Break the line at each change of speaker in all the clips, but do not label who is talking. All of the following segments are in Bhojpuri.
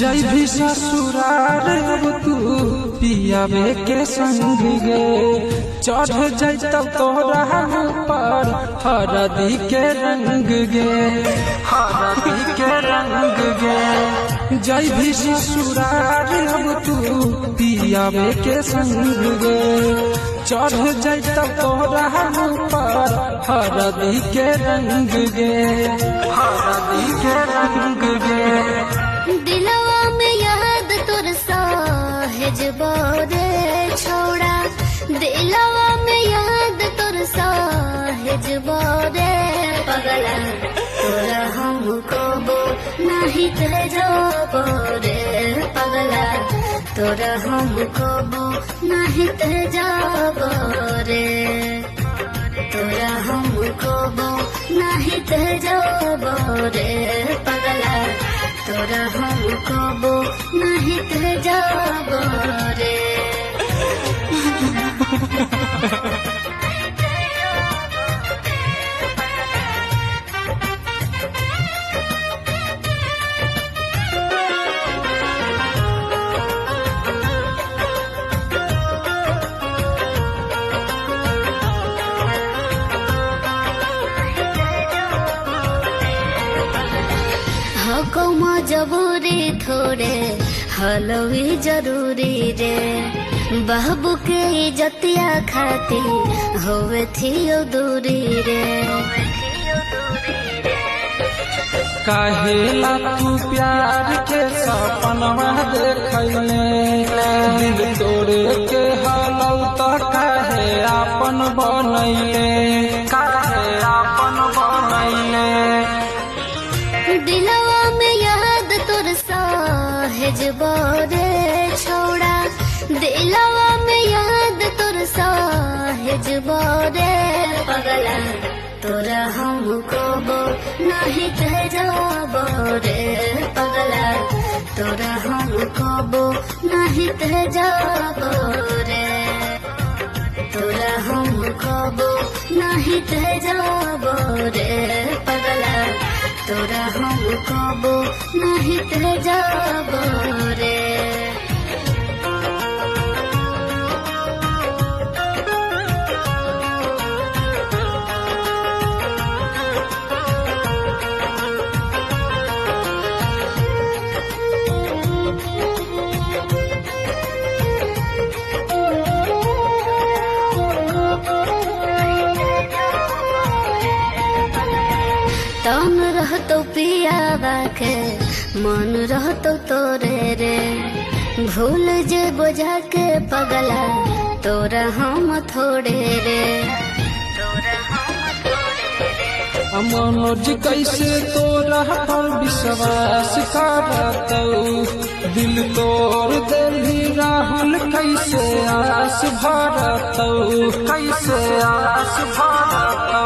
जय भी ससुरार तू पियावे के संग गे चढ़ जाय तब तोरा ऊपर हरदी के रंग गे हरदी के रंग गे जय भी ससुरार तू पियावे के संग गे चढ़ जाय तब तोरा ऊपर हरदी के रंग गे हरदी के रंग गे
दिलवा में याद तोर साहेज बोरे छोड़ा दिलवा में याद तोर साहेज बोरे पगला तोरा हमको बो नहीं तेजो बोरे पगला तोरा हमको बो नहीं तेजो बोरे तोरा हमको बो नहीं तेजो बोरे पगला तोरा हमको बो नहीं तेजो बोरे हकमा जबूरी थोड़े हलवी जरूरी रे बाबू के इज्जतिया खाती होवे थी दूरी रे
काहेला तू प्यार के सपनवा देखले दिल तोड़े के हालौ त काहे आपन बनैले काहे आपन बनैले
दिलवा में याद तोर साहेज बोरे छोड़ा दिलवा में याद तोर साहेज बोरे पगला तोरा हमको बो नहीं तेजो बोरे पगला तोरा हमको बो नहीं तेजो बोरे तोरा हमको बो नहीं तेजो बोरे पगला तोरा हमको बो नहीं तेजो बोरे तन रहतो पियावा के मन रहतो तोरे रे भूल जे बोझा के पगला तोरा हम थोड़े रे
मनोज कैसे तोरा पर विश्वास करतौ दिल तोड़ देली राहुल कैसे आस भरतौ कैसे आस भरतौ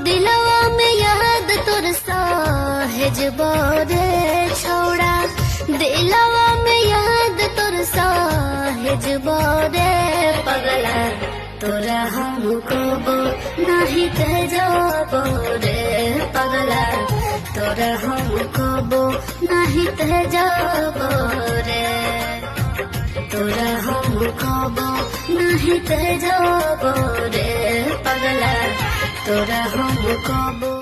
दिलवा में याद तोर साहेज बोरे छोड़ा दिलवा में याद तोर साहेज बोरे पगला तोरा हमको बो नहीं तेजो बोरे पगला तोरा हमको बो नहीं तेजो बोरे तोरा हमको बो नहीं तेजो बोरे पगला तोरा हमको बो